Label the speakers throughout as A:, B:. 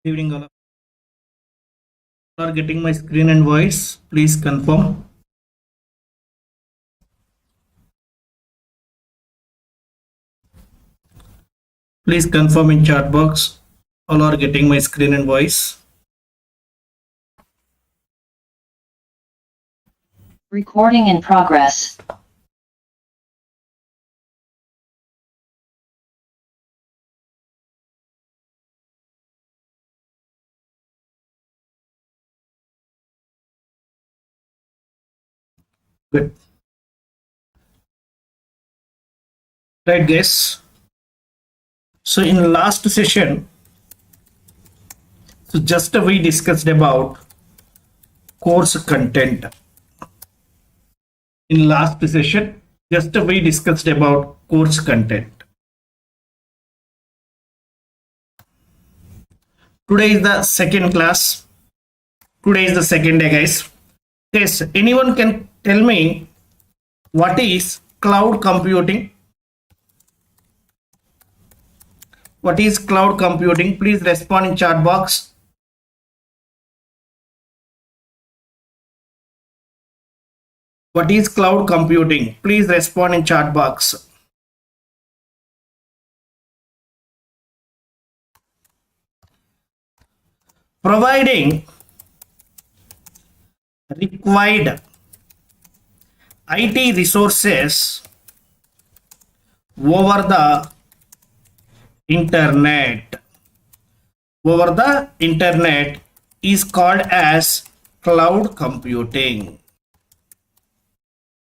A: Evening all are getting my screen and voice. Please confirm. Please confirm in chat box. All are getting my screen and voice.
B: Recording in progress.
A: Good. Right, guys. So in last session, just we discussed about course content. In last session, just we discussed about course content. Today is the second class. Today is the second day, guys. Yes, anyone can tell me what is cloud computing? What is cloud computing? Please respond in chat box. What is cloud computing? Please respond in chat box. Providing required IT resources over the internet is called as cloud computing.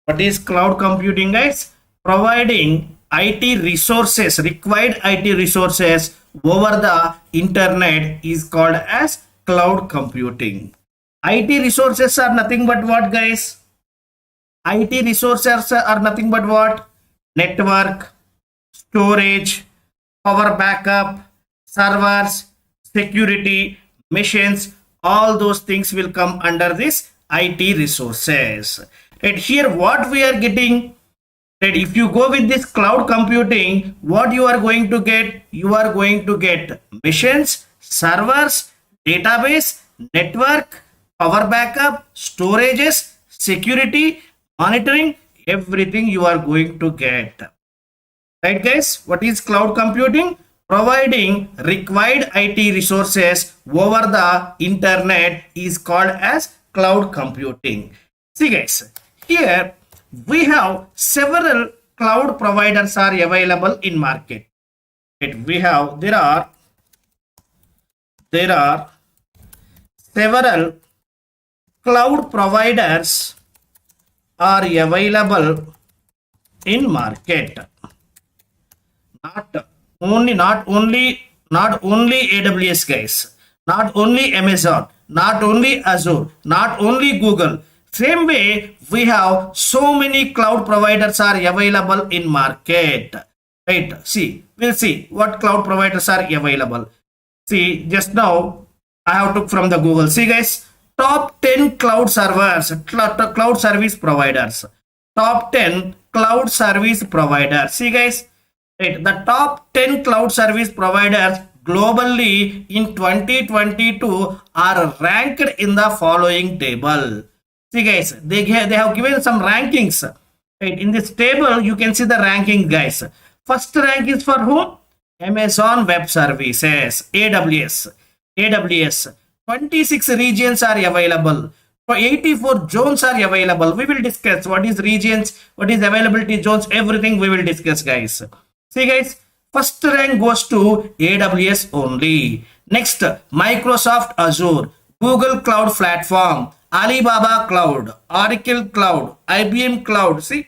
A: What is cloud computing, guys? Providing IT resources, required IT resources over the internet is called as cloud computing. IT resources are nothing but what, guys? IT resources are nothing but what? Network, storage, power backup, servers, security, machines, all those things will come under this IT resources. And here what we are getting, that if you go with this cloud computing, what you are going to get? You are going to get machines, servers, database, network, power backup, storages, security, monitoring, everything you are going to get. Right, guys? What is cloud computing? Providing required IT resources over the internet is called as cloud computing. See, guys, here we have several cloud providers are available in market. There are several cloud providers are available in market. Not only AWS, guys, not only Amazon, not only Azure, not only Google. Same way, we have so many cloud providers are available in market. Right? See, we'll see what cloud providers are available. See, just now I have took from the Google. See, guys, top 10 cloud servers, cloud service providers. Top 10 cloud service providers. See, guys, right, the top 10 cloud service providers globally in 2022 are ranked in the following table. See, guys, they have given some rankings. Right, in this table, you can see the ranking, guys. First rank is for whom? Amazon Web Services, AWS. 26 regions are available. For 84 zones are available. We will discuss what is regions, what is availability zones, everything we will discuss, guys. See, guys, first rank goes to AWS only. Next, Microsoft Azure, Google Cloud Platform, Alibaba Cloud, Oracle Cloud, IBM Cloud. See,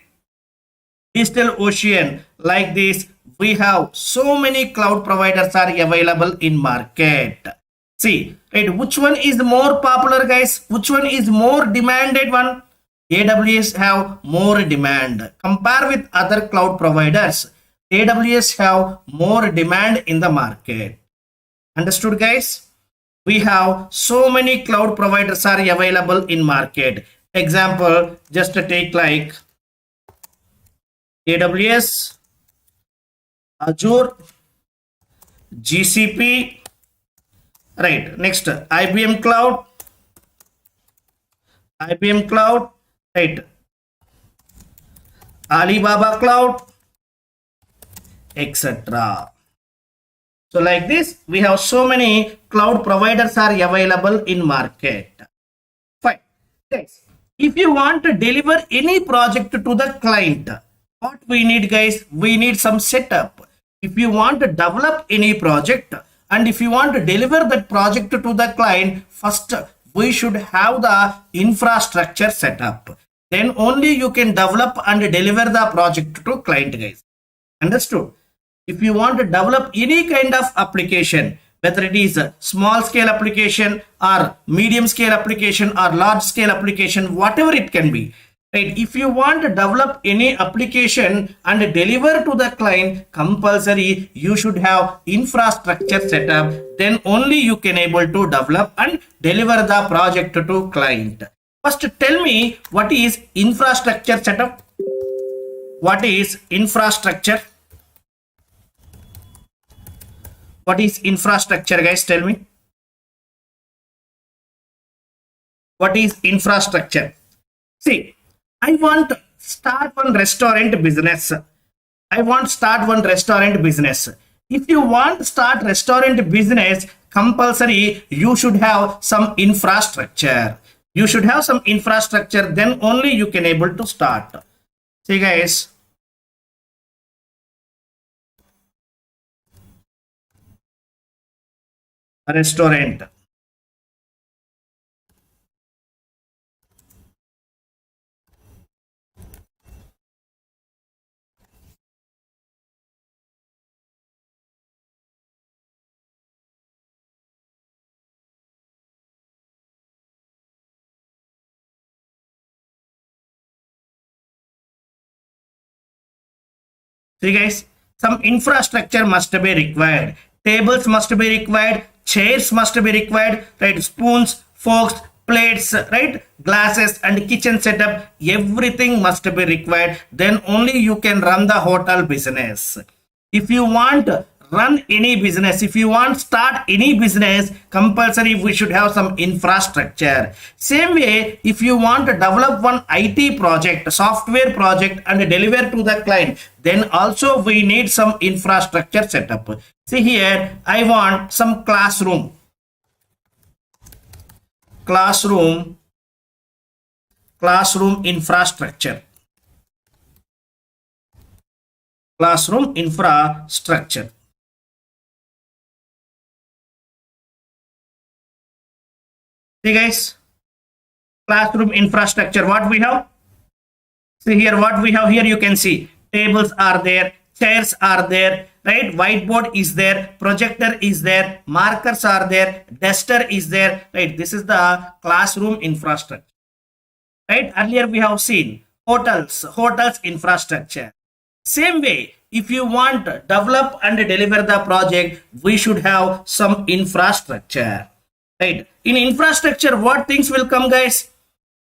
A: DigitalOcean, like this, we have so many cloud providers are available in market. See, right, which one is more popular, guys? Which one is more demanded one? AWS have more demand. Compare with other cloud providers. AWS have more demand in the market. Understood, guys? We have so many cloud providers are available in market. Example, just to take like AWS, Azure, GCP, Right. Next, IBM Cloud, IBM Cloud, right? Alibaba Cloud, etc. So like this, we have so many cloud providers are available in market. Fine. Guys, if you want to deliver any project to the client, what we need, guys, we need some setup. If you want to develop any project and if you want to deliver that project to the client, first we should have the infrastructure setup. Then only you can develop and deliver the project to client, guys. Understood? If you want to develop any kind of application, whether it is a small scale application or medium scale application or large scale application, whatever it can be, right? If you want to develop any application and deliver to the client, compulsory you should have infrastructure setup. Then only you can able to develop and deliver the project to client. First tell me, what is infrastructure setup? What is infrastructure? What is infrastructure, guys? Tell me. What is infrastructure? See, I want to start one restaurant business. I want to start one restaurant business. If you want to start restaurant business, compulsory you should have some infrastructure. You should have some infrastructure. Then only you can able to start. See, guys. Restaurant. See, guys, some infrastructure must be required. Tables must be required. Chairs must be required. Right? Spoons, forks, plates, right? Glasses and kitchen setup. Everything must be required. Then only you can run the hotel business. If you want run any business, if you want start any business, compulsory we should have some infrastructure. Same way, if you want to develop one IT project, software project and deliver to the client, then also we need some infrastructure setup. See here, I want some classroom infrastructure. Classroom infrastructure. See, guys, classroom infrastructure, what we have? See here, what we have here, you can see tables are there, chairs are there, right? Whiteboard is there, projector is there, markers are there, duster is there, right? This is the classroom infrastructure, right? Earlier we have seen hotels infrastructure. Same way, if you want to develop and deliver the project, we should have some infrastructure. Right? In infrastructure, what things will come, guys?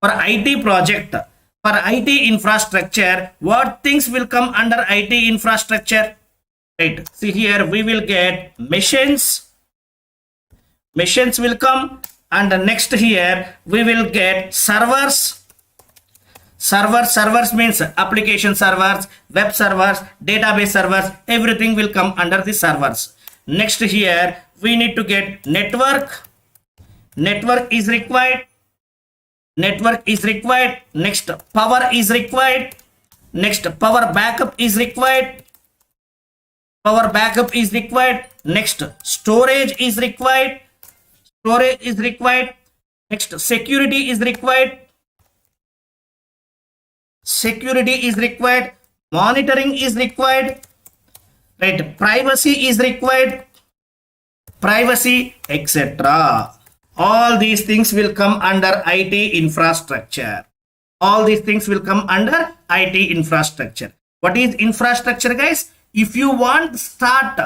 A: For IT project, for IT infrastructure, what things will come under IT infrastructure? Right? See here, we will get machines. Machines will come, and next here we will get servers. Servers means application servers, web servers, database servers. Everything will come under the servers. Next here we need to get network. Network is required. Next, power is required. Next, power backup is required. Next, storage is required. Next, security is required. Monitoring is required. Right? Privacy is required. Etc. All these things will come under IT infrastructure. What is infrastructure, guys? If you want to start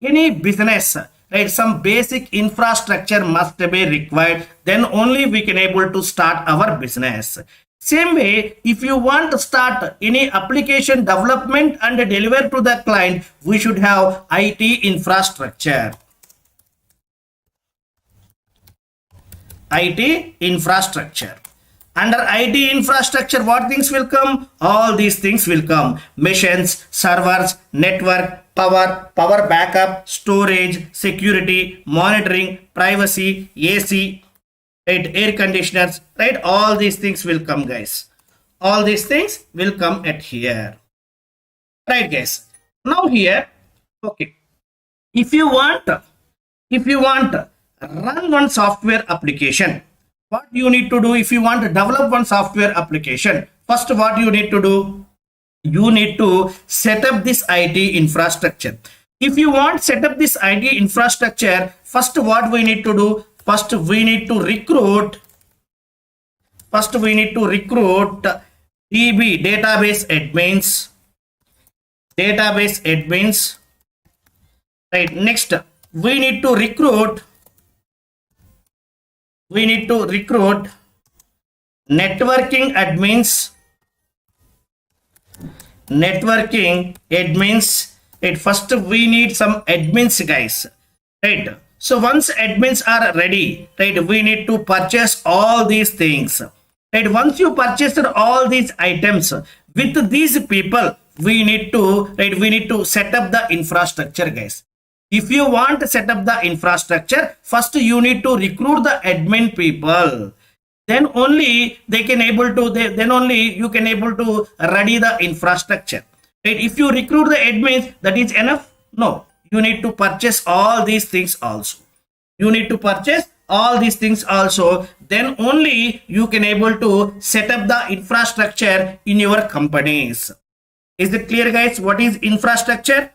A: any business, right, some basic infrastructure must be required. Then only we can able to start our business. Same way, if you want to start any application development and deliver to the client, we should have IT infrastructure. IT infrastructure. Under IT infrastructure, what things will come? All these things will come. Machines, servers, network, power backup, storage, security, monitoring, privacy, AC, right, air conditioners, right? All these things will come, guys. All these things will come at here. Right, guys. Now here, okay. If you want run one software application, what you need to do? If you want to develop one software application, first what you need to do, you need to set up this IT infrastructure. If you want set up this IT infrastructure, first what we need to do, first we need to recruit DB, database admins, right? Next we need to recruit networking admins, right? First we need some admins, guys, right? So once admins are ready, right, we need to purchase all these things, right? Once you purchased all these items, with these people we need to set up the infrastructure, guys. If you want to set up the infrastructure, first you need to recruit the admin people, then only they can able to then only you can able to ready the infrastructure, right? If you recruit the admins, that is enough? No, you need to purchase all these things also. Then only you can able to set up the infrastructure in your companies. Is it clear, guys? What is infrastructure?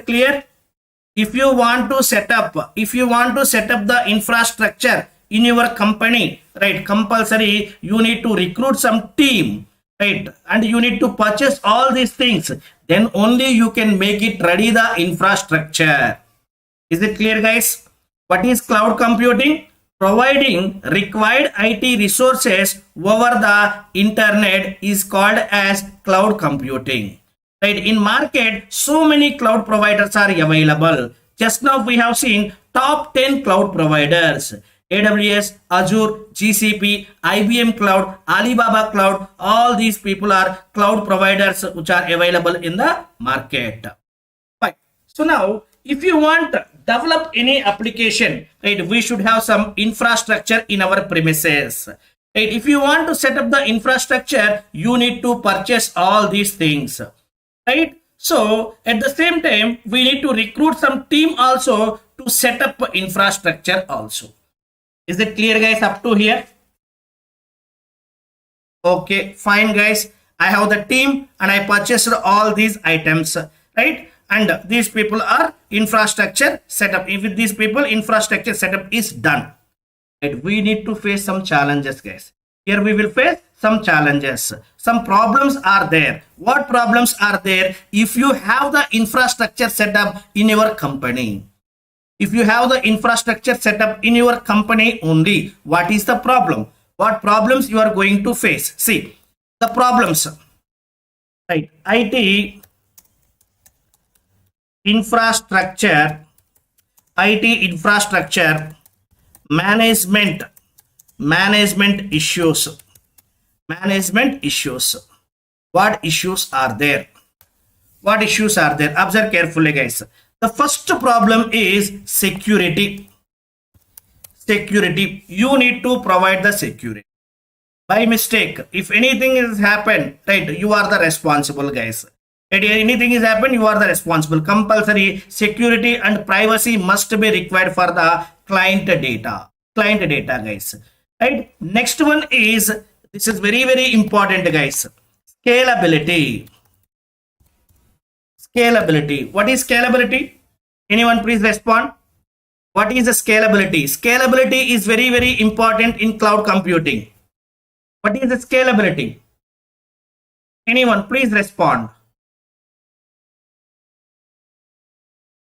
A: Clear? If you want to set up the infrastructure in your company, right, compulsory you need to recruit some team, right, and you need to purchase all these things, then only you can make it ready the infrastructure. Is it clear, guys? What is cloud computing? Providing required IT resources over the internet is called as cloud computing. Right, in market, so many cloud providers are available. Just now we have seen top 10 cloud providers: AWS, Azure, GCP, IBM Cloud, Alibaba Cloud. All these people are cloud providers which are available in the market. Right. So now, if you want to develop any application, right, we should have some infrastructure in our premises. Right. If you want to set up the infrastructure, you need to purchase all these things. Right. So at the same time, we need to recruit some team also to set up infrastructure also. Is it clear, guys, up to here? Okay, fine, guys. I have the team and I purchased all these items, right? And these people are infrastructure setup. If with these people, infrastructure setup is done. Right? We need to face some challenges, guys. Here we will face some challenges. Some problems are there. What problems are there? If you have the infrastructure set up in your company, if you have the infrastructure set up in your company only, what is the problem? What problems you are going to face? See, the problems, right? IT infrastructure management issues. What issues are there? Observe carefully, guys. The first problem is security. You need to provide the security. By mistake, if anything has happened, right, you are the responsible, guys. If anything is happened, you are the responsible. Compulsory security and privacy must be required for the client data, guys. Right. Next one is, this is very, very important, guys. Scalability. What is scalability? Anyone please respond? What is the scalability? Scalability is very, very important in cloud computing. What is the scalability? Anyone please respond?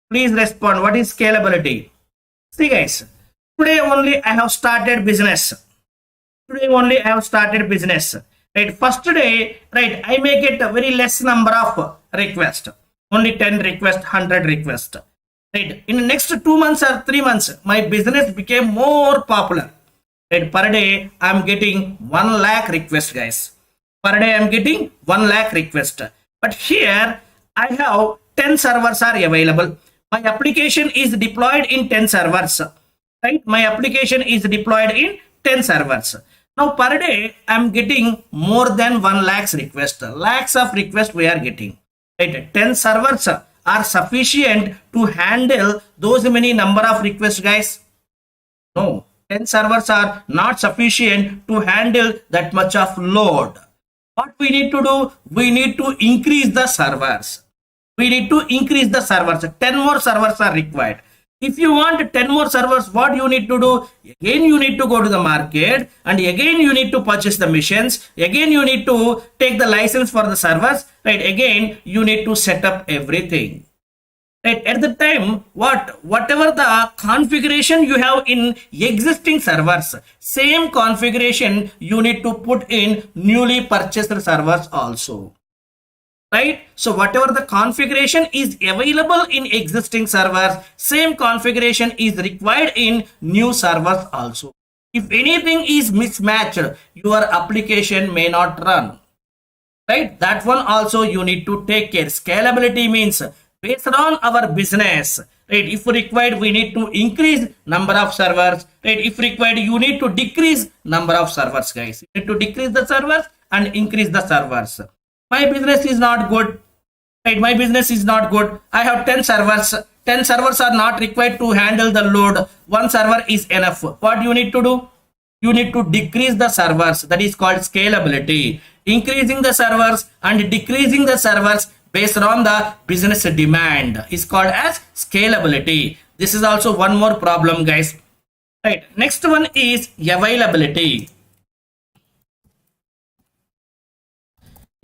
A: Please respond. What is scalability? See, guys, today only I have started business. Right, first day, right, I may get a very less number of requests, only 10 requests, 100 requests. right? In the next 2 months or 3 months, my business became more popular. Right? Per day, I'm getting 1 lakh requests, guys. Per day, I'm getting 1 lakh request. But here, I have 10 servers are available. My application is deployed in 10 servers. Right? My application is deployed in 10 servers. Now, per day, I'm getting more than 1 lakhs request. Lakhs of requests we are getting. Right? 10 servers are sufficient to handle those many number of requests, guys. No, 10 servers are not sufficient to handle that much of load. What we need to do? We need to increase the servers. We need to increase the servers. 10 more servers are required. If you want 10 more servers, what you need to do? Again, you need to go to the market and again you need to purchase the machines. Again, you need to take the license for the servers. Right? Again, you need to set up everything. Right? At the time, whatever the configuration you have in existing servers, same configuration you need to put in newly purchased servers also. Right? So whatever the configuration is available in existing servers, same configuration is required in new servers also. If anything is mismatched, your application may not run. Right? That one also you need to take care. Scalability means based on our business. Right? If required, we need to increase number of servers. Right? If required, you need to decrease number of servers, guys. You need to decrease the servers and increase the servers. My business is not good. Right? My business is not good. I have 10 servers. 10 servers are not required to handle the load. One server is enough. What you need to do? You need to decrease the servers. That is called scalability. Increasing the servers and decreasing the servers based on the business demand is called as scalability. This is also one more problem, guys. Right. Next one is availability.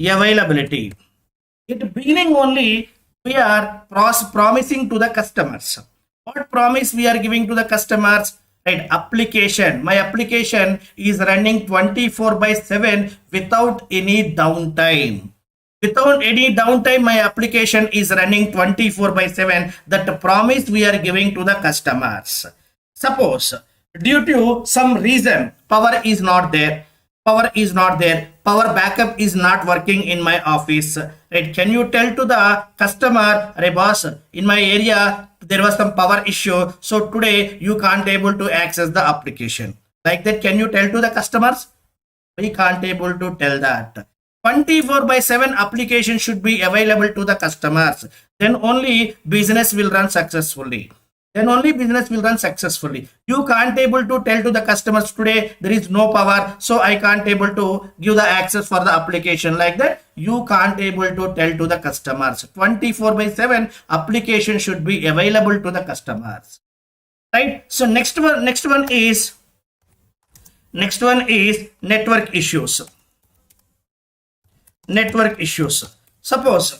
A: Availability. At beginning only, we are promising to the customers. What promise we are giving to the customers? Right, application. My application is running 24/7 without any downtime. Without any downtime, my application is running 24/7. That promise we are giving to the customers. Suppose due to some reason, power is not there. Power is not there. Power backup is not working in my office. Right? Can you tell to the customer, "Hey boss, in my area there was some power issue, so today you can't able to access the application." Like that, can you tell to the customers? We can't able to tell that. 24/7 application should be available to the customers. Then only business will run successfully. Then only business will run successfully. You can't able to tell to the customers, "Today there is no power, so I can't able to give the access for the application." Like that, you can't able to tell to the customers. 24/7 application should be available to the customers. Right? So next one is network issues. Network issues. Suppose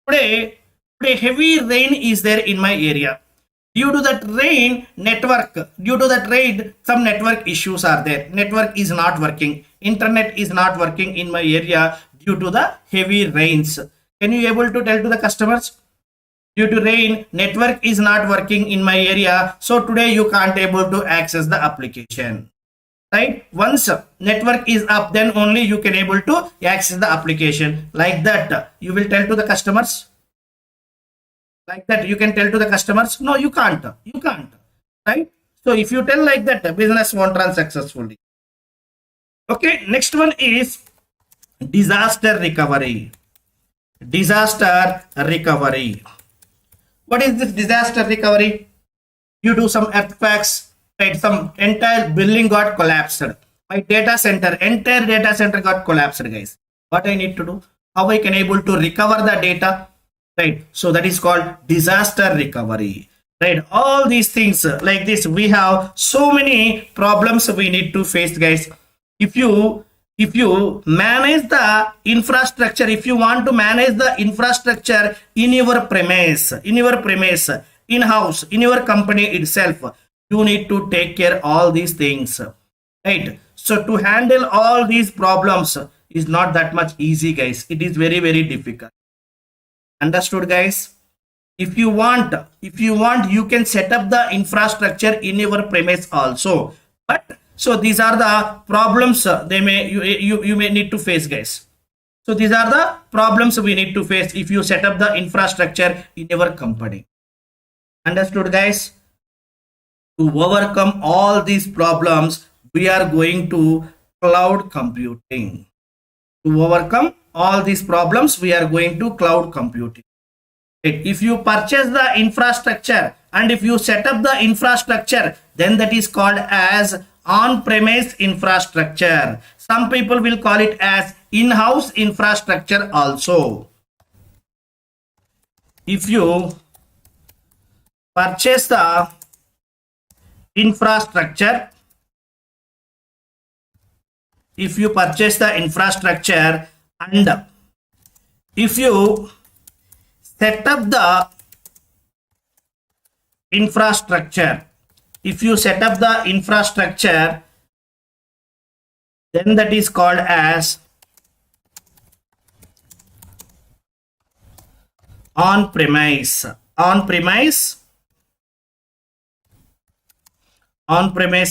A: today heavy rain is there in my area. Due to that rain, some network issues are there. Network is not working. Internet is not working in my area due to the heavy rains. Can you able to tell to the customers? Due to rain, network is not working in my area. So today you can't able to access the application. Right? Once network is up, then only you can able to access the application. Like that, you will tell to the customers. Like that, you can tell to the customers. No, you can't. You can't. Right? So if you tell like that, the business won't run successfully. Okay. Next one is disaster recovery. Disaster recovery. What is this disaster recovery? Due to some earthquakes, right? Some entire building got collapsed. My entire data center got collapsed, guys. What I need to do? How I can able to recover the data? Right? So that is called disaster recovery. Right? All these things like this, we have so many problems we need to face, guys. If you manage the infrastructure, if you want to manage the infrastructure in your premise, in house, in your company itself, you need to take care all these things. Right? So to handle all these problems is not that much easy, guys. It is very, very difficult. Understood, guys? If you want you can set up the infrastructure in your premise also. But so these are the problems they may you may need to face, guys. So these are the problems we need to face if you set up the infrastructure in your company. Understood, guys? To overcome all these problems, we are going to cloud computing. To overcome all these problems, we are going to cloud computing. If you purchase the infrastructure and if you set up the infrastructure, then that is called as on-premise infrastructure. Some people will call it as in-house infrastructure also. If you purchase the infrastructure, and if you set up the infrastructure, then that is called as on-premise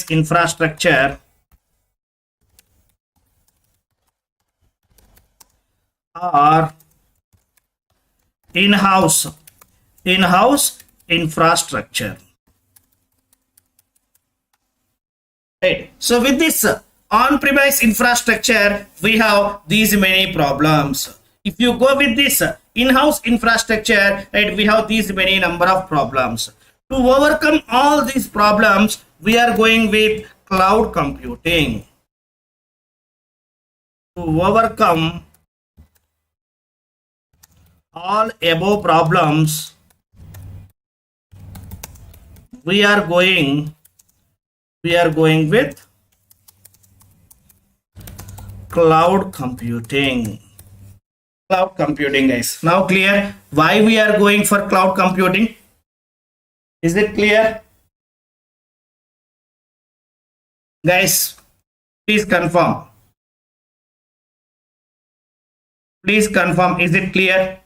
A: infrastructure, or in-house infrastructure. Right. So with this on-premise infrastructure, we have these many problems. If you go with this in-house infrastructure, right, we have these many number of problems. To overcome all these problems, we are going with cloud computing. To overcome all above problems, we are going with cloud computing. Guys, now clear why we are going for cloud computing? Is it clear, guys? Please confirm. Is it clear?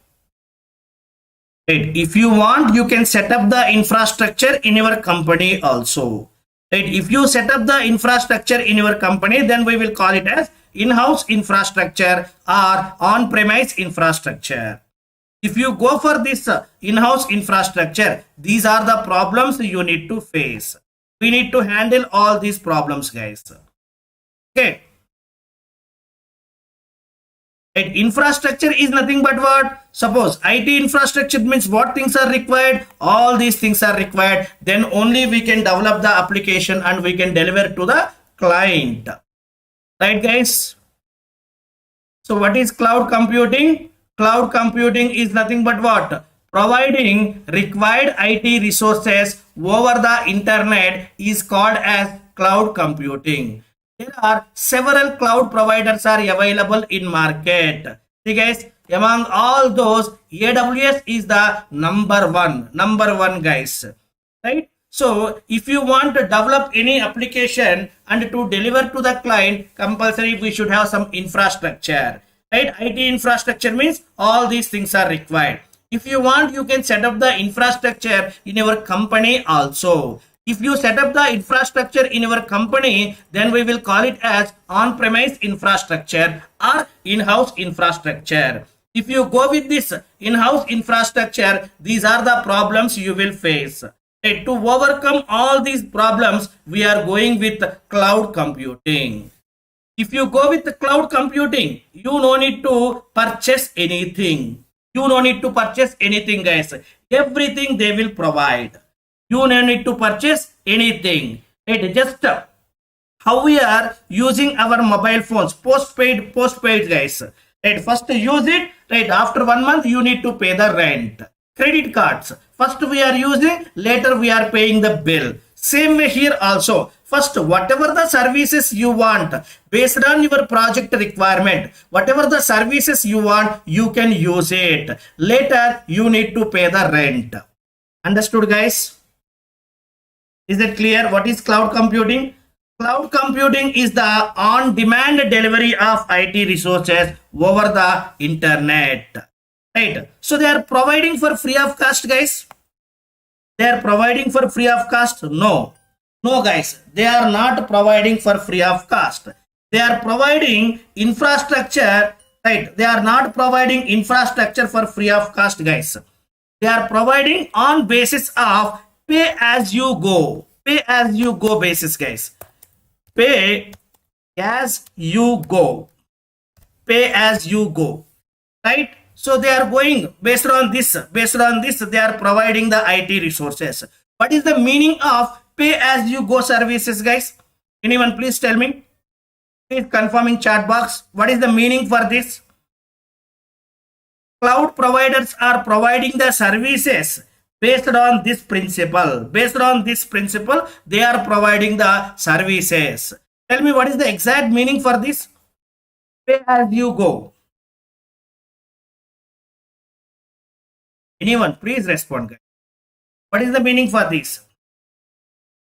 A: Right. If you want, you can set up the infrastructure in your company also. Right. If you set up the infrastructure in your company, then we will call it as in-house infrastructure or on-premise infrastructure. If you go for this in-house infrastructure, these are the problems you need to face. We need to handle all these problems, guys. Okay. And infrastructure is nothing but what? Suppose IT infrastructure means what things are required? All these things are required. Then only we can develop the application and we can deliver to the client. Right, guys? So what is cloud computing? Cloud computing is nothing but what? Providing required IT resources over the internet is called as cloud computing. There are several cloud providers are available in market. See, guys, among all those, AWS is the number one, guys. Right? So if you want to develop any application and to deliver to the client, compulsory we should have some infrastructure. Right? IT infrastructure means all these things are required. If you want, you can set up the infrastructure in your company also. If you set up the infrastructure in your company, then we will call it as on-premise infrastructure or in-house infrastructure. If you go with this in-house infrastructure, these are the problems you will face. Okay, to overcome all these problems, we are going with cloud computing. If you go with the cloud computing, you no need to purchase anything. Guys. Everything they will provide. You no need to purchase anything. It just how we are using our mobile phones, postpaid, guys. Right, first use it. Right, after 1 month, you need to pay the rent. Credit cards, first we are using, later we are paying the bill. Same way here also. First, whatever the services you want, based on your project requirement, whatever the services you want, you can use it. Later, you need to pay the rent. Understood, guys? Is it clear? What is cloud computing? Cloud computing is the on-demand delivery of IT resources over the internet. right? So they are providing for free of cost, guys. They are providing for free of cost? No. No, guys. They are not providing for free of cost. They are providing infrastructure, right? They are not providing infrastructure for free of cost, guys. They are providing on basis of pay as you go. Pay as you go basis, guys. Pay as you go. Pay as you go, right? So they are going based on this, they are providing the IT resources. What is the meaning of pay as you go services, guys? Anyone please tell me? Please confirm in chat box. What is the meaning for this? Cloud providers are providing the services based on this principle. Based on this principle, they are providing the services. Tell me what is the exact meaning for this? Pay as you go. Anyone, please respond, guys. What is the meaning for this?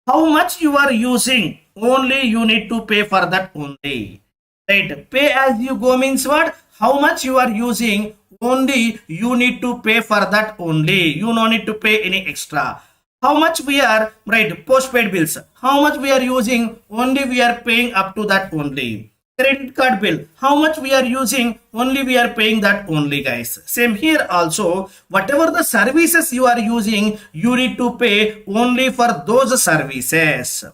A: How much you are using, only you need to pay for that only. Right? Pay as you go means what? How much you are using, only you need to pay for that only. You no need to pay any extra. How much we are, right, postpaid bills. How much we are using, only we are paying up to that only. Credit card bill, how much we are using, only we are paying that only, guys. Same here also, whatever the services you are using, you need to pay only for those services,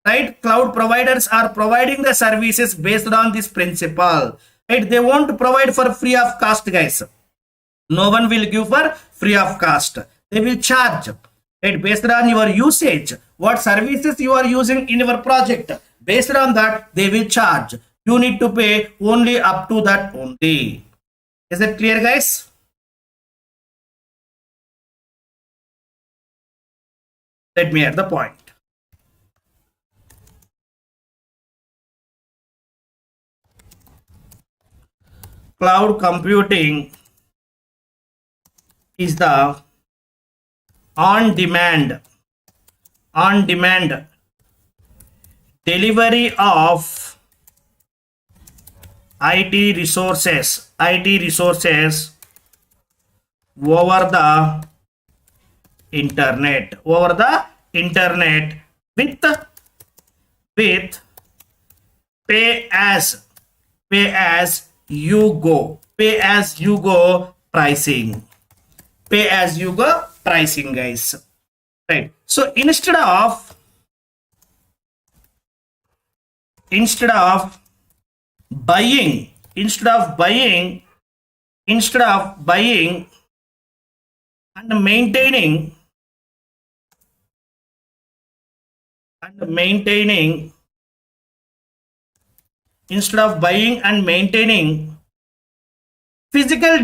A: right? Cloud providers are providing the services based on this principle, right? They won't provide for free of cost, guys. No one will give for free of cost. They will charge, right, based on your usage, what services you are using in your project. Based on that, they will charge. You need to pay only up to that only. Is it clear, guys? Let me add the point. Cloud computing is the on-demand delivery of IT resources over the internet, with pay as you go, pricing, guys, right? So instead of buying and maintaining physical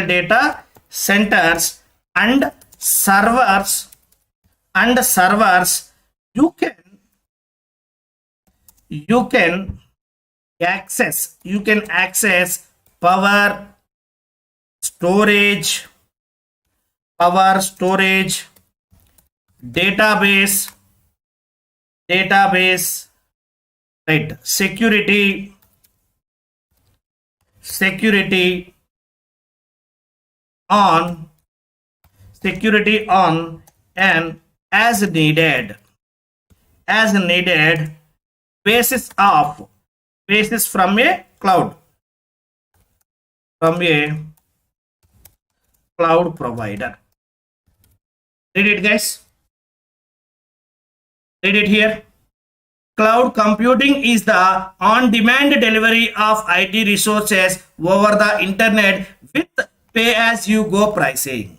A: data centers and servers, you can access power storage, database, right, security on an as needed basis from a cloud provider. Read it, guys. Read it here. Cloud computing is the on-demand delivery of IT resources over the internet with pay-as-you-go pricing.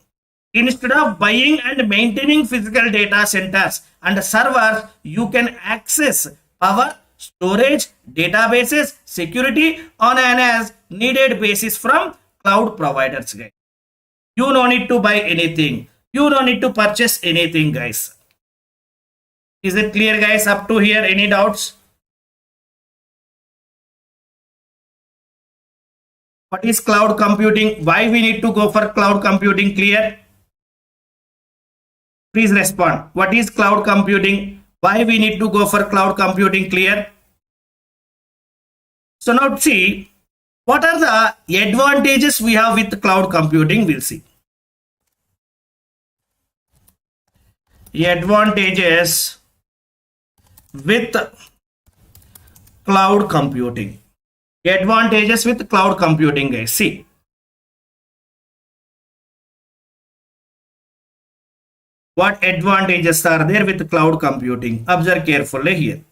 A: Instead of buying and maintaining physical data centers and servers, you can access power, storage, databases, security on an as-needed basis from cloud providers, guys. You don't need to buy anything. You don't need to purchase anything, guys. Is it clear, guys? Up to here, any doubts? What is cloud computing? Why we need to go for cloud computing? Clear? Please respond. What is cloud computing? Why we need to go for cloud computing? Clear? So now see, what are the advantages we have with cloud computing? We'll see. Advantages with cloud computing. Advantages with cloud computing, guys. See. What advantages are there with cloud computing? Observe carefully here.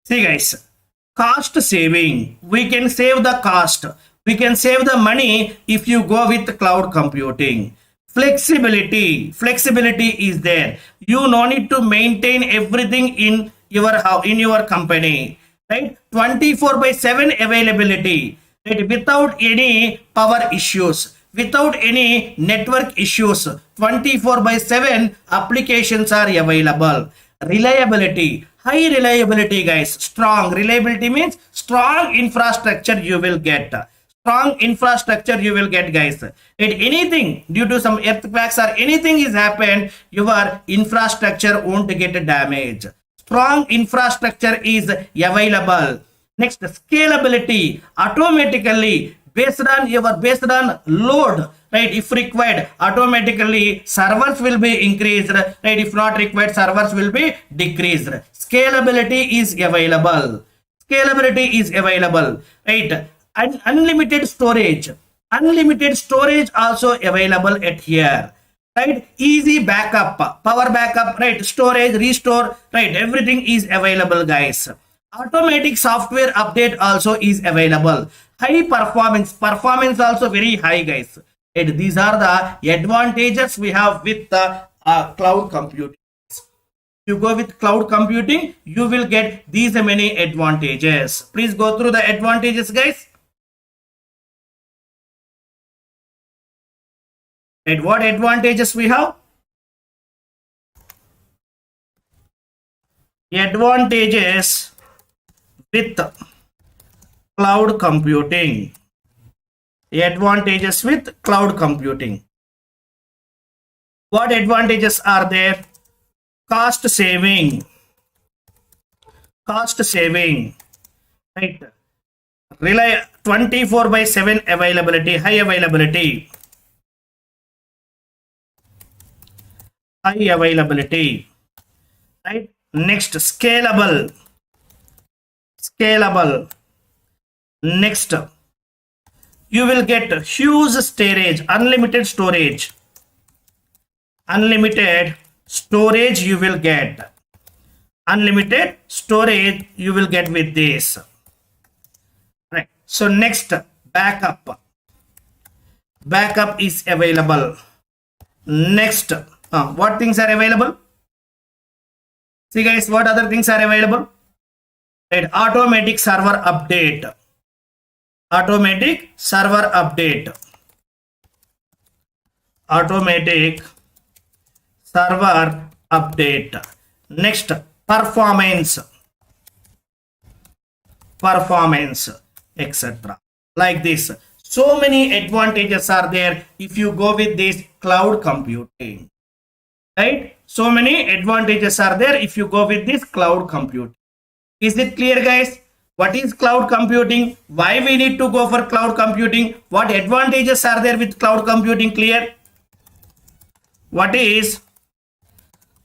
A: See guys, cost saving. We can save the cost. We can save the money if you go with cloud computing. Flexibility. Flexibility is there. You no need to maintain everything in your house, in your company. Right? 24/7 availability. Right? Without any power issues. Without any network issues. 24/7 applications are available. Reliability. High reliability, guys. Strong reliability means strong infrastructure you will get. Strong infrastructure you will get, guys. If anything due to some earthquakes or anything is happened, your infrastructure won't get damaged. Strong infrastructure is available. Next, scalability. Automatically based on load, right? If required, automatically servers will be increased, right? If not required, servers will be decreased. Scalability is available. Scalability is available, right? And unlimited storage. Unlimited storage also available at here, right? Easy backup, power backup, right? Storage, restore, right? Everything is available, guys. Automatic software update also is available. High performance also very high, guys. And these are the advantages we have with the cloud computing. You go with cloud computing, you will get these many advantages. Please go through the advantages, guys. And what advantages we have? Advantages with cloud computing. Advantages with cloud computing. What advantages are there? Cost saving. Cost saving. Right. Rely 24/7 availability, high availability. High availability. Right. Next, scalable. Scalable. Next, you will get huge storage, unlimited storage. Unlimited storage you will get. Unlimited storage you will get with this. Right. So next, backup. Backup is available. Next, what things are available? See guys, what other things are available? Right. Automatic server update. Automatic server update. Automatic server update. Next, performance. Performance, etc. Like this. So many advantages are there if you go with this cloud computing. Right? So many advantages are there if you go with this cloud computing. Is it clear, guys? What is cloud computing? Why we need to go for cloud computing? What advantages are there with cloud computing? Clear? What is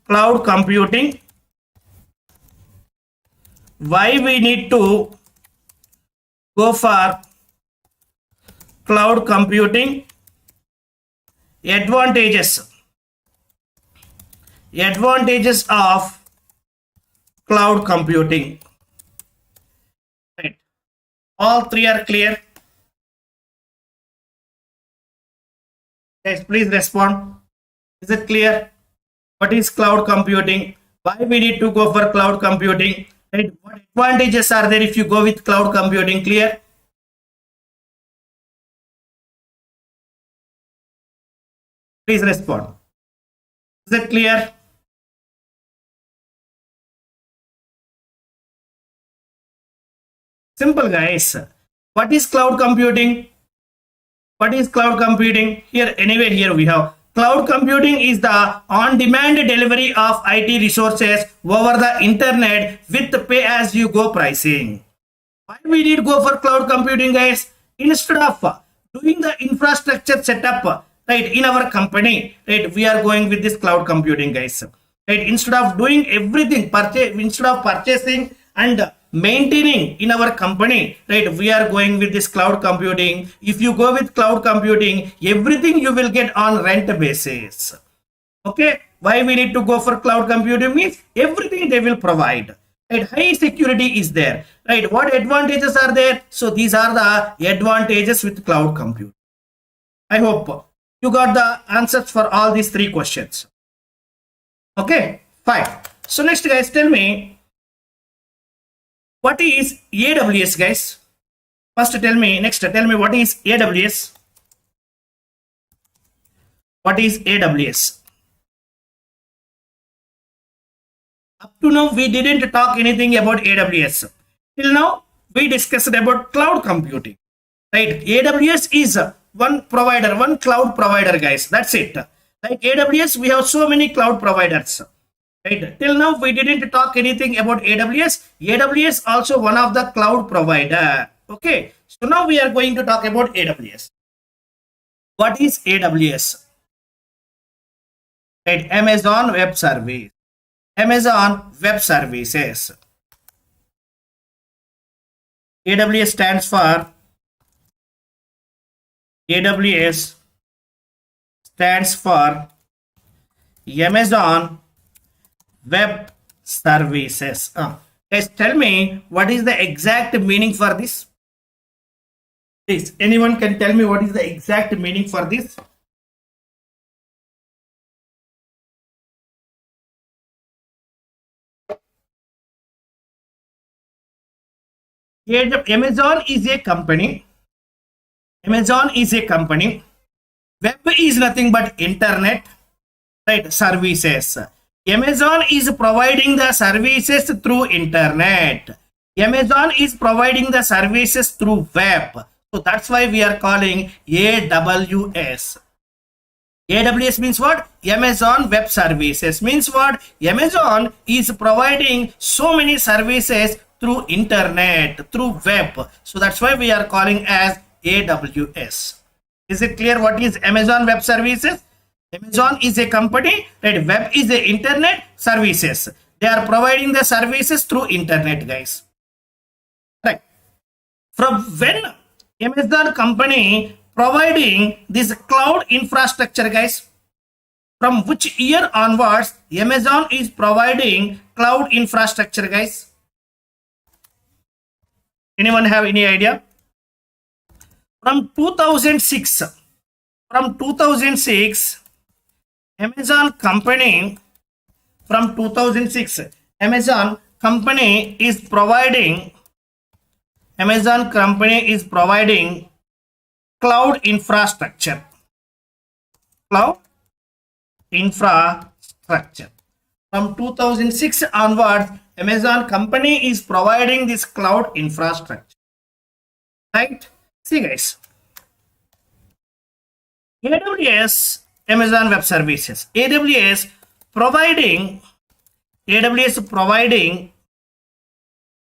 A: cloud computing? Why we need to go for cloud computing? Advantages. Advantages of cloud computing. Right. All three are clear. Guys, please respond. Is it clear? What is cloud computing? Why we need to go for cloud computing? Right? What advantages are there if you go with cloud computing? Clear? Please respond. Is it clear? Simple, guys. What is cloud computing? What is cloud computing? Here, anyway, here we have Cloud computing is the on-demand delivery of IT resources over the internet with pay-as-you-go pricing. Why we need go for cloud computing, guys? Instead of doing the infrastructure setup, right, in our company, right, we are going with this cloud computing, guys. Right, instead of doing everything, instead of purchasing and maintaining in our company, right, we are going with this cloud computing. If you go with cloud computing, everything you will get on rent basis. Okay, why we need to go for cloud computing means everything they will provide, right? High security is there, right? What advantages are there? So these are the advantages with cloud computing. I hope you got the answers for all these three questions. Okay, fine. So next, guys, tell me, what is AWS, guys? First tell me what is AWS? What is AWS? Up to now, we didn't talk anything about AWS. Till now, we discussed about cloud computing, right? AWS is one provider, one cloud provider, guys. That's it. Like AWS, we have so many cloud providers, right? Till now, we didn't talk anything about AWS. AWS also one of the cloud provider. Okay. So now we are going to talk about AWS. What is AWS? Right? Amazon Web Service. Amazon Web Services. AWS stands for Amazon Web Services. Guys, tell me what is the exact meaning for this? Please, anyone can tell me what is the exact meaning for this? Amazon is a company. Amazon is a company. Web is nothing but internet, right? Services. Amazon is providing the services through internet. Amazon is providing the services through web. So that's why we are calling AWS. AWS means what? Amazon Web Services means what? Amazon is providing so many services through internet, through web. So that's why we are calling as AWS. Is it clear what is Amazon Web Services? Amazon is a company, right? Web is the internet services. They are providing the services through internet, guys. Right. From when Amazon company providing this cloud infrastructure, guys? From which year onwards Amazon is providing cloud infrastructure, guys? Anyone have any idea? From 2006. From 2006, Amazon company, from 2006, Amazon company is providing cloud infrastructure. Cloud infrastructure. From 2006 onwards, Amazon company is providing this cloud infrastructure. Right? See, guys. AWS, Amazon Web Services. AWS providing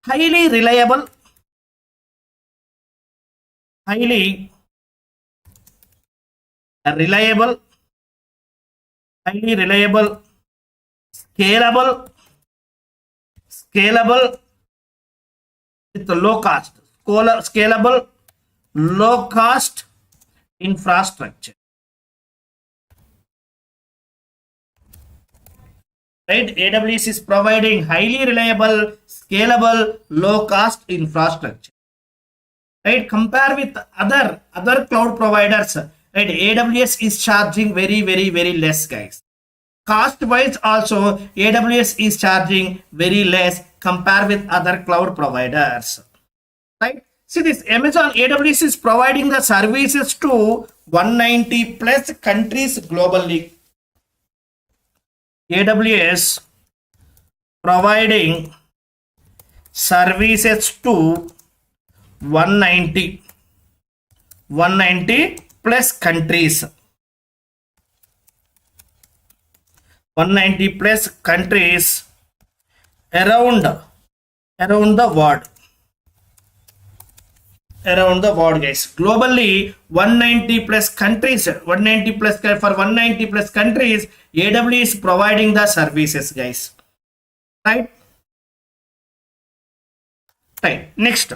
A: highly reliable, scalable with low cost infrastructure. Right? AWS is providing highly reliable, scalable, low cost infrastructure. Right? Compare with other cloud providers. Right? AWS is charging very less, guys. Cost wise also AWS is charging very less compared with other cloud providers. Right? See this, Amazon AWS is providing the services to 190 plus countries globally. AWS providing services to 190 plus countries. 190 plus countries around the world. Around the world, guys. Globally, 190 plus countries, 190 plus for 190 plus countries, AWS is providing the services, guys. Right? Right. Next.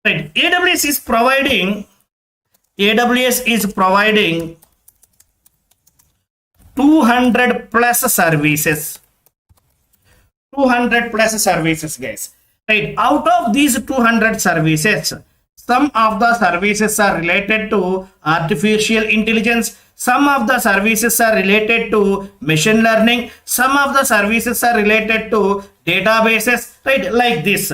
A: Right. AWS is providing 200 plus services. 200 plus services, guys. Right. Out of these 200 services, some of the services are related to artificial intelligence. Some of the services are related to machine learning. Some of the services are related to databases. Right. Like this,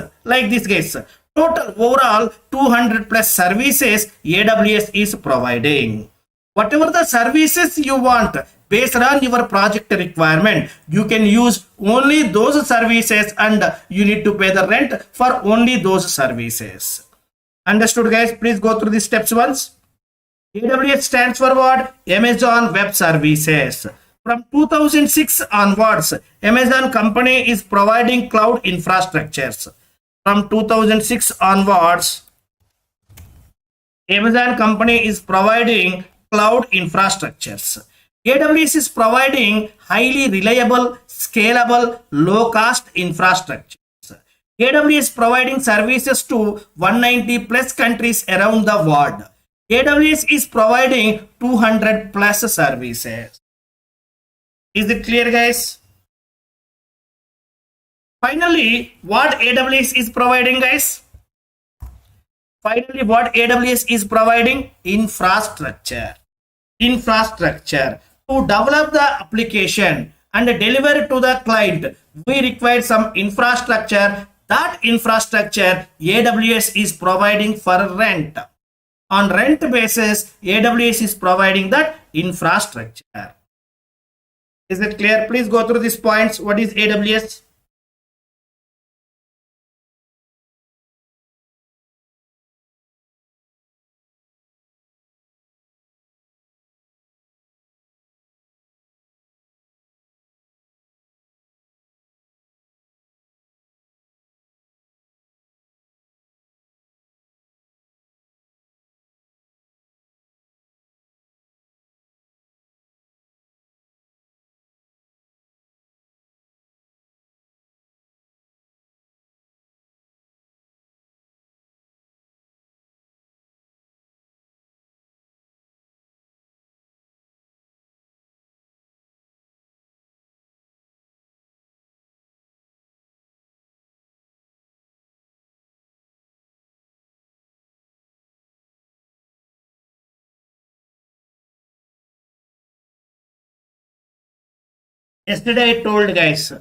A: guys. Total overall 200 plus services AWS is providing. Whatever the services you want based on your project requirement, you can use only those services and you need to pay the rent for only those services. Understood, guys? Please go through the steps once. AWS stands for what? Amazon Web Services. From 2006 onwards, Amazon company is providing cloud infrastructures. From 2006 onwards, Amazon company is providing cloud infrastructures. AWS is providing highly reliable, scalable, low-cost infrastructures. AWS is providing services to 190 plus countries around the world. AWS is providing 200 plus services. Is it clear, guys? Finally, what AWS is providing, guys? Finally, what AWS is providing? Infrastructure to develop the application and deliver it to the client. We require some infrastructure. That infrastructure AWS is providing for rent. On rent basis, AWS is providing that infrastructure. Is it clear? Please go through these points. What is AWS? Yesterday I told, guys.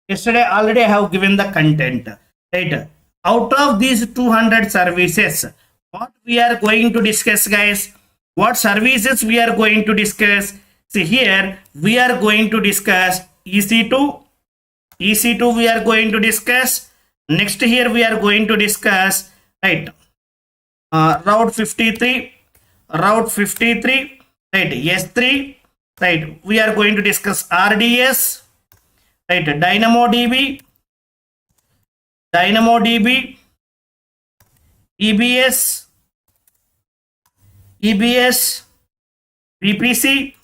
A: Yesterday already I have given the content. Right. Out of these 200 services, what we are going to discuss, guys? What services we are going to discuss? See here, we are going to discuss EC2. EC2 we are going to discuss. Next here we are going to discuss, right, Route 53. Route 53. Right. S3. Right, we are going to discuss RDS, right, DynamoDB, EBS, VPC,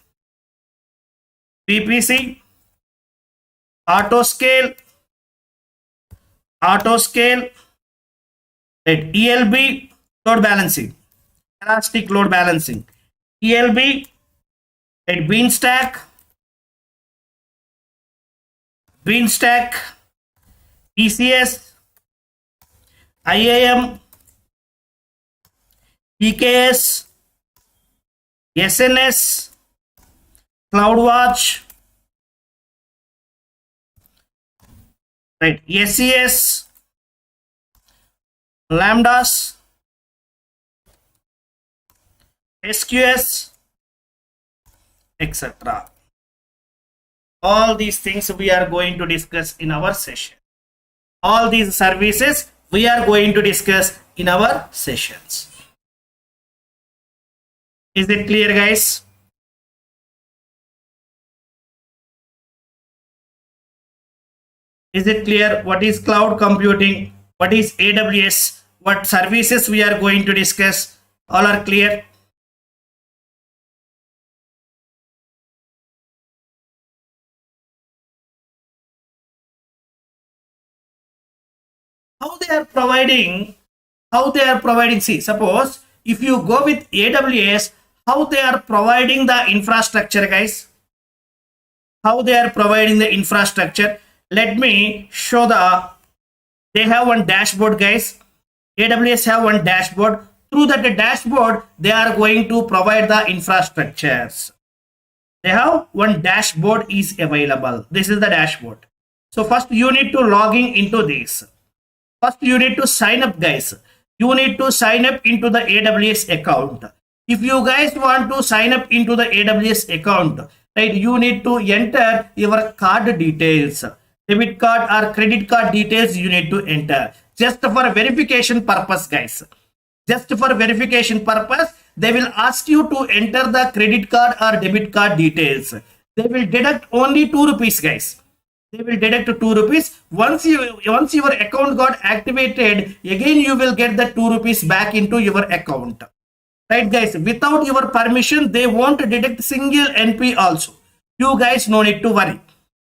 A: Autoscale, right, ELB, load balancing, elastic load balancing, ELB, right, Beanstalk, ECS, IAM, EKS, SNS, CloudWatch, right, SES, Lambdas, SQS, etc. All these things we are going to discuss in our session. All these services we are going to discuss in our sessions. Is it clear, guys? Is it clear? What is cloud computing? What is AWS? What services we are going to discuss? All are clear? How they are providing? How they are providing? See, suppose if you go with AWS, how they are providing the infrastructure, guys? How they are providing the infrastructure? Let me show the. They have one dashboard, guys. AWS have one dashboard. Through that dashboard, they are going to provide the infrastructures. They have one dashboard is available. This is the dashboard. So first you need to logging into this. First you need to sign up, guys. You need to sign up into the AWS account. If you guys want to sign up into the AWS account, right, you need to enter your card details. Debit card or credit card details you need to enter. Just for verification purpose, guys. Just for verification purpose, they will ask you to enter the credit card or debit card details. They will deduct only 2 rupees, guys. They will deduct 2 rupees. Once your account got activated, again you will get the 2 rupees back into your account. Right, guys? Without your permission, they won't deduct single NP also. You guys no need to worry.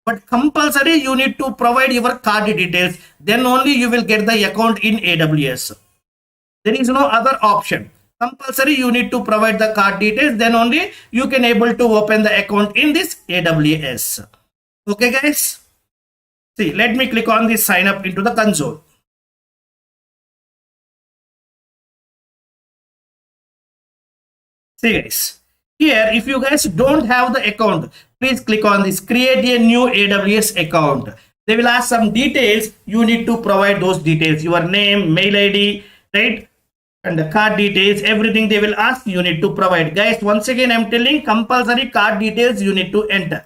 A: But compulsory you need to provide your card details. Then only you will get the account in AWS. There is no other option. Compulsory you need to provide the card details. Then only you can able to open the account in this AWS. Okay, guys? See, let me click on this sign up into the console. See, guys, here if you guys don't have the account, please click on this create a new AWS account. They will ask some details. You need to provide those details, your name, mail ID, right, and the card details, everything they will ask you need to provide. Guys, once again I'm telling, compulsory card details you need to enter.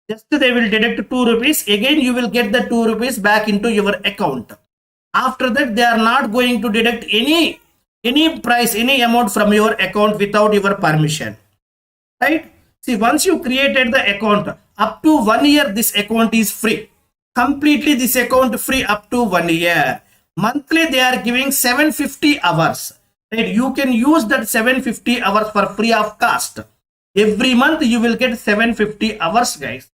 A: Just they will deduct 2 rupees. Again you will get the 2 rupees back into your account. After that they are not going to deduct any price, any amount from your account without your permission. Right? See, once you created the account, up to 1 year this account is free. Completely this account free up to 1 year. Monthly they are giving 750 hours. Right? You can use that 750 hours for free of cost. Every month you will get 750 hours, guys.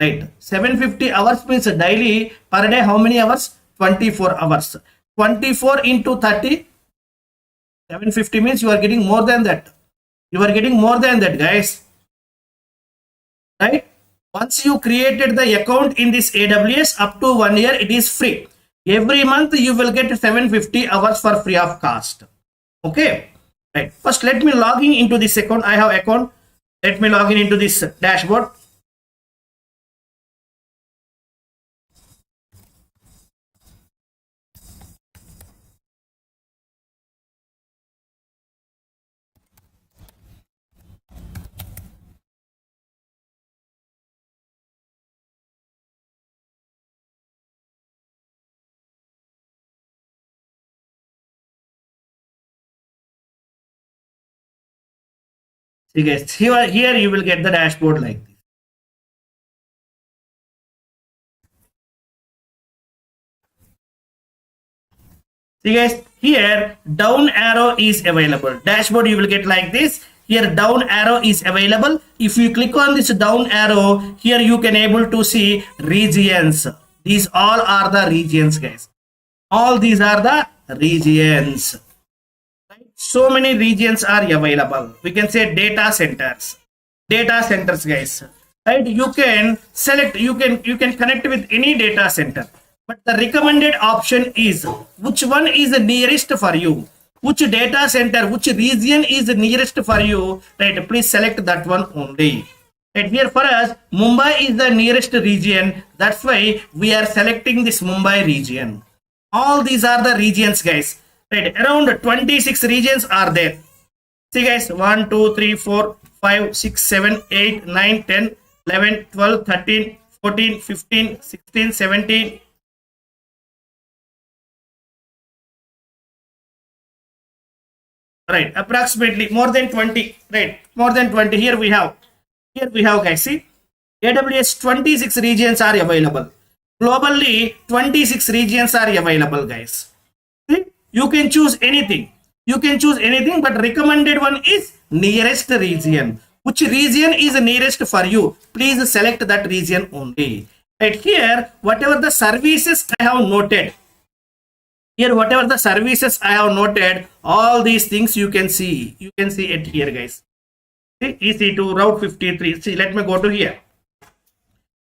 A: Right? 750 hours means daily per day how many hours? 24 hours. 24 into 30. 750 means you are getting more than that. You are getting more than that, guys. Right? Once you created the account in this AWS, up to 1 year, it is free. Every month you will get 750 hours for free of cost. Okay. Right. First, let me log in into this account. I have account. Let me log in into this dashboard. See, guys, here you will get the dashboard like this. See, guys, here down arrow is available. Dashboard you will get like this. Here down arrow is available. If you click on this down arrow, here you can able to see regions. These all are the regions, guys. All these are the regions. So many regions are available. We can say data centers, guys. Right? You can select, you can connect with any data center, but the recommended option is which one is the nearest for you, which data center, which region is nearest for you. Right? Please select that one only. Right? Here for us, Mumbai is the nearest region. That's why we are selecting this Mumbai region. All these are the regions, guys. Right, around 26 regions are there. See, guys, 1, 2, 3, 4, 5, 6, 7, 8, 9, 10, 11, 12, 13, 14, 15, 16, 17. Right, approximately more than 20. Right, more than 20. Here we have, guys, see, AWS 26 regions are available. Globally, 26 regions are available, guys. See? You can choose anything. You can choose anything, but recommended one is nearest region. Which region is nearest for you? Please select that region only. Right here, whatever the services I have noted, here whatever the services I have noted, all these things you can see. You can see it here, guys. See, EC2, Route 53. See, let me go to here.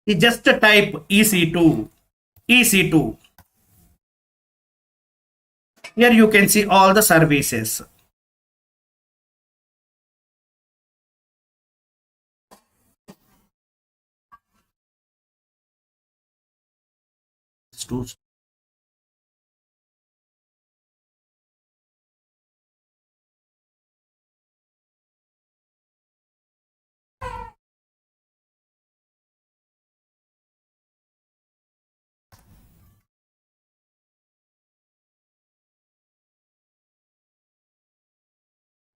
A: You just type EC2. EC2. Here you can see all the services.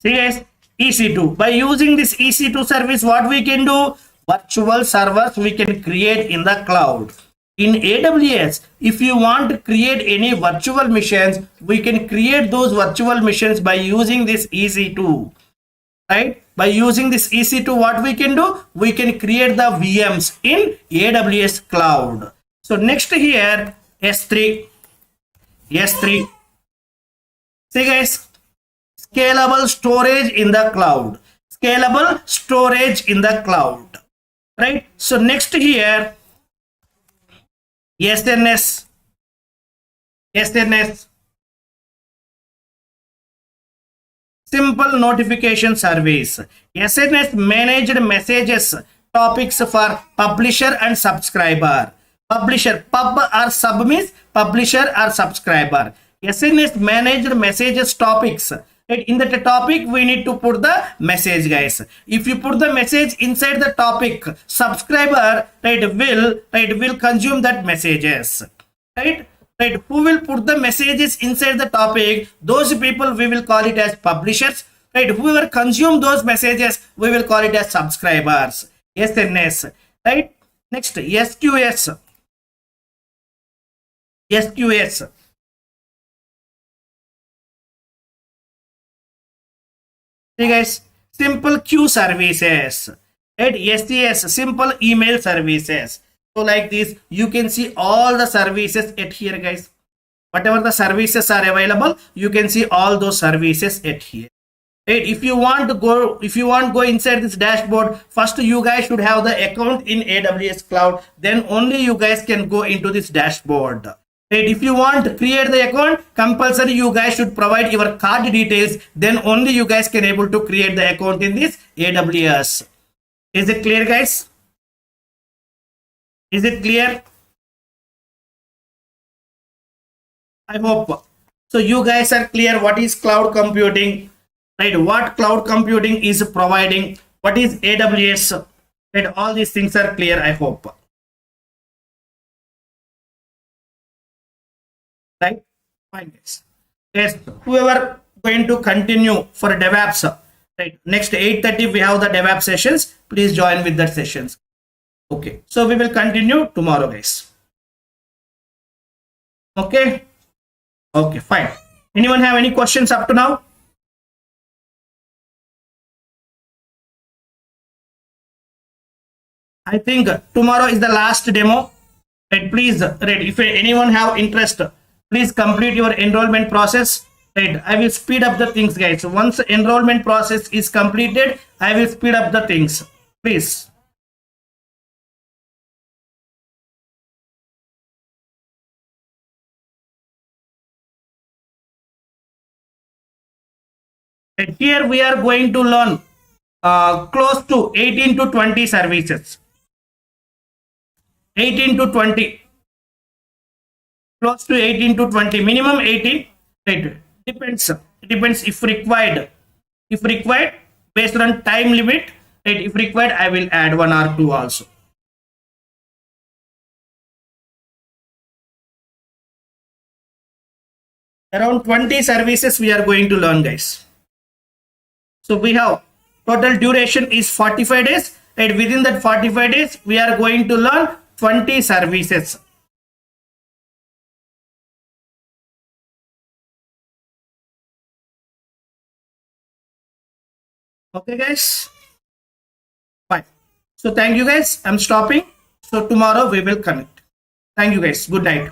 A: See guys, EC2. By using this EC2 service, what we can do? Virtual servers we can create in the cloud. In AWS, if you want to create any virtual machines, we can create those virtual machines by using this EC2. Right? By using this EC2, what we can do? We can create the VMs in AWS cloud. So next here, S3. S3. See guys, scalable storage in the cloud. Scalable storage in the cloud. Right? So next here, SNS. SNS. Simple notification service. SNS managed messages topics for publisher and subscriber. Publisher, pub or sub means publisher or subscriber. SNS managed messages topics. Right? In that topic, we need to put the message, guys. If you put the message inside the topic, subscriber will consume that messages. Right? Right? Who will put the messages inside the topic? Those people we will call it as publishers. Right? Whoever consume those messages, we will call it as subscribers. SNS. Right? Next, SQS. SQS. See guys, simple queue services. Right? SES, simple email services. So like this, you can see all the services at here, guys. Whatever the services are available, you can see all those services at here. Right? If you want to go inside this dashboard, first you guys should have the account in AWS cloud. Then only you guys can go into this dashboard. Right? If you want to create the account, compulsory you guys should provide your card details. Then only you guys can able to create the account in this AWS. Is it clear, guys? Is it clear? I hope. So you guys are clear what is cloud computing, right? What cloud computing is providing, what is AWS, right? All these things are clear, I hope. Right? Fine, guys. Yes, whoever going to continue for DevOps, right? Next 8:30 we have the DevOps sessions. Please join with that sessions. Okay, so we will continue tomorrow, guys. Okay. Okay, fine. Anyone have any questions up to now? I think tomorrow is the last demo. Right, please, right, if anyone have interest, please complete your enrollment process. Right, I will speed up the things, guys. Once the enrollment process is completed, I will speed up the things. Please. And here we are going to learn close to 18 to 20 services. 18 to 20. Close to 18 to 20. Minimum 18. Right. Depends. Depends if required. If required, based on time limit. Right. If required, I will add 1 or 2 also. Around 20 services we are going to learn, guys. So we have total duration is 45 days, and within that 45 days we are going to learn 20 services. Okay, guys. Bye. So thank you, guys. I'm stopping. So tomorrow we will connect. Thank you, guys. Good night.